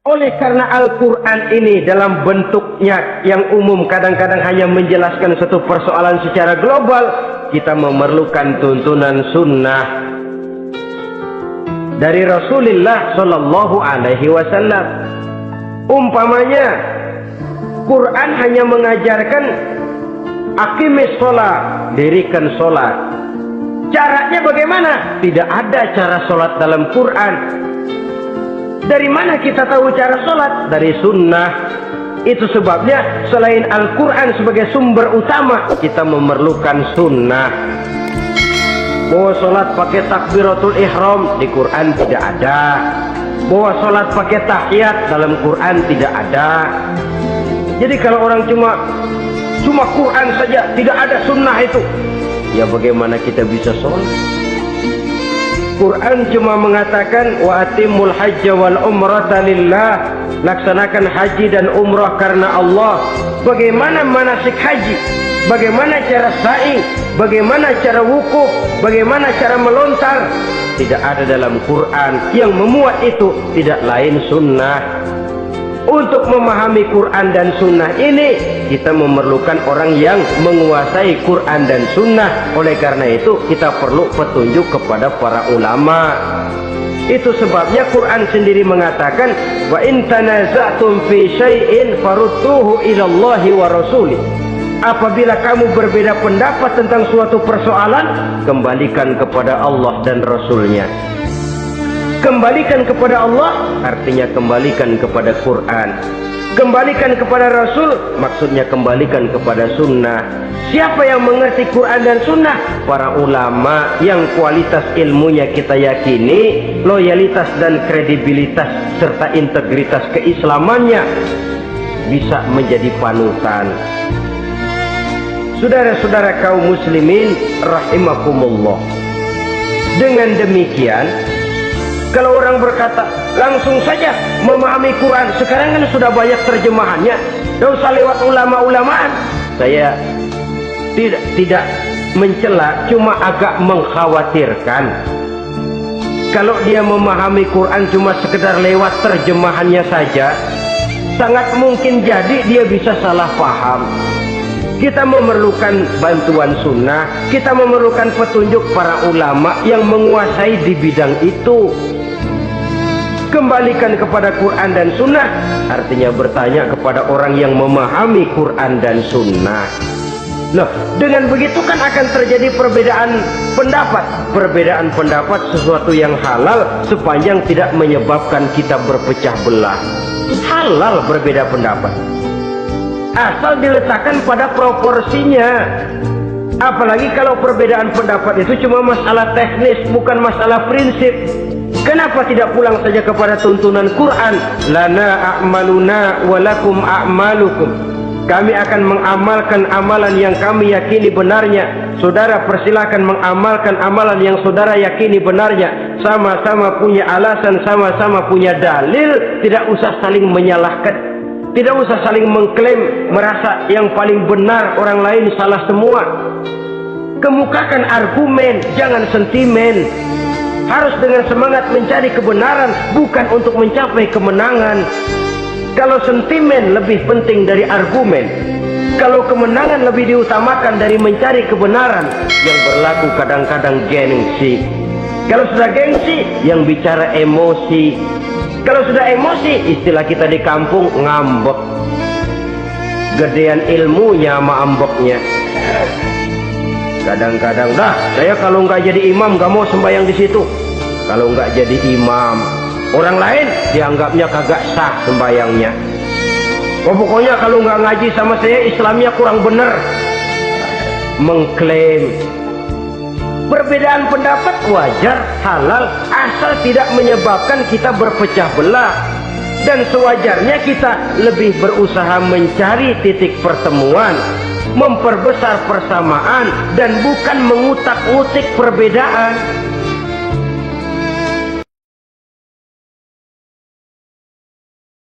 Oleh karena Al-Quran ini dalam bentuknya yang umum kadang-kadang hanya menjelaskan satu persoalan secara global, kita memerlukan tuntunan sunnah dari Rasulullah Shallallahu Alaihi Wasallam. Umpamanya Quran hanya mengajarkan aqimis sholat, dirikan sholat. Caranya bagaimana? Tidak ada cara sholat dalam Quran. Dari mana kita tahu cara sholat? Dari sunnah. Itu sebabnya selain Al-Quran sebagai sumber utama, kita memerlukan sunnah. Bahwa sholat pakai takbiratul ihram di Quran tidak ada. Bahwa sholat pakai tahiyat dalam Quran tidak ada. Jadi kalau orang cuma Quran saja, tidak ada sunnah itu, ya bagaimana kita bisa sholat? Quran cuma mengatakan wa atimul hajja wal umrata lillah, laksanakan haji dan umrah karena Allah. Bagaimana manasik haji? Bagaimana cara sa'i? Bagaimana cara wukuf? Bagaimana cara melontar? Tidak ada dalam Quran. Yang memuat itu tidak lain sunnah. Untuk memahami Quran dan sunnah ini, kita memerlukan orang yang menguasai Quran dan sunnah. Oleh karena itu kita perlu petunjuk kepada para ulama. Itu sebabnya Quran sendiri mengatakan wa in tanaza'tum fi syai'in farudduhu ila Allahi wa rasulih. Apabila kamu berbeda pendapat tentang suatu persoalan, kembalikan kepada Allah dan Rasulnya. Kembalikan kepada Allah artinya kembalikan kepada Quran. Kembalikan kepada Rasul maksudnya kembalikan kepada sunnah. Siapa yang mengerti Quran dan sunnah? Para ulama yang kualitas ilmunya kita yakini, loyalitas dan kredibilitas serta integritas keislamannya bisa menjadi panutan. Saudara-saudara kaum muslimin rahimakumullah. Dengan demikian, kalau orang berkata langsung saja memahami Quran, sekarang kan sudah banyak terjemahannya, tidak usah lewat ulama-ulamaan. Saya tidak mencela, cuma agak mengkhawatirkan kalau dia memahami Quran cuma sekedar lewat terjemahannya saja, sangat mungkin jadi dia bisa salah paham. Kita memerlukan bantuan sunnah, kita memerlukan petunjuk para ulama yang menguasai di bidang itu. Kembalikan kepada Quran dan sunnah artinya bertanya kepada orang yang memahami Quran dan sunnah. Loh, dengan begitu kan akan terjadi perbedaan pendapat. Perbedaan pendapat sesuatu yang halal sepanjang tidak menyebabkan kita berpecah belah. Halal berbeda pendapat, asal diletakkan pada proporsinya. Apalagi kalau perbedaan pendapat itu cuma masalah teknis, bukan masalah prinsip. Kenapa tidak pulang saja kepada tuntunan Quran? Lana a'maluna walakum a'malukum. Kami akan mengamalkan amalan yang kami yakini benarnya. Saudara persilahkan mengamalkan amalan yang saudara yakini benarnya. Sama-sama punya alasan, sama-sama punya dalil. Tidak usah saling menyalahkan, tidak usah saling mengklaim merasa yang paling benar, orang lain salah semua. Kemukakan argumen, jangan sentimen. Harus dengan semangat mencari kebenaran, bukan untuk mencapai kemenangan. Kalau sentimen lebih penting dari argumen, kalau kemenangan lebih diutamakan dari mencari kebenaran, yang berlaku kadang-kadang gengsi. Kalau sudah gengsi, yang bicara emosi. Kalau sudah emosi, istilah kita di kampung ngambek. Gedean ilmunya sama ambeknya. Kadang-kadang dah, saya kalau nggak jadi imam nggak mau sembahyang di situ. Kalau nggak jadi imam, orang lain dianggapnya kagak sah sembahyangnya. Oh, pokoknya kalau nggak ngaji sama saya Islamnya kurang bener. Mengklaim. Perbedaan pendapat wajar, halal, asal tidak menyebabkan kita berpecah belah. Dan sewajarnya kita lebih berusaha mencari titik pertemuan, memperbesar persamaan, dan bukan mengutak-ngutik perbedaan.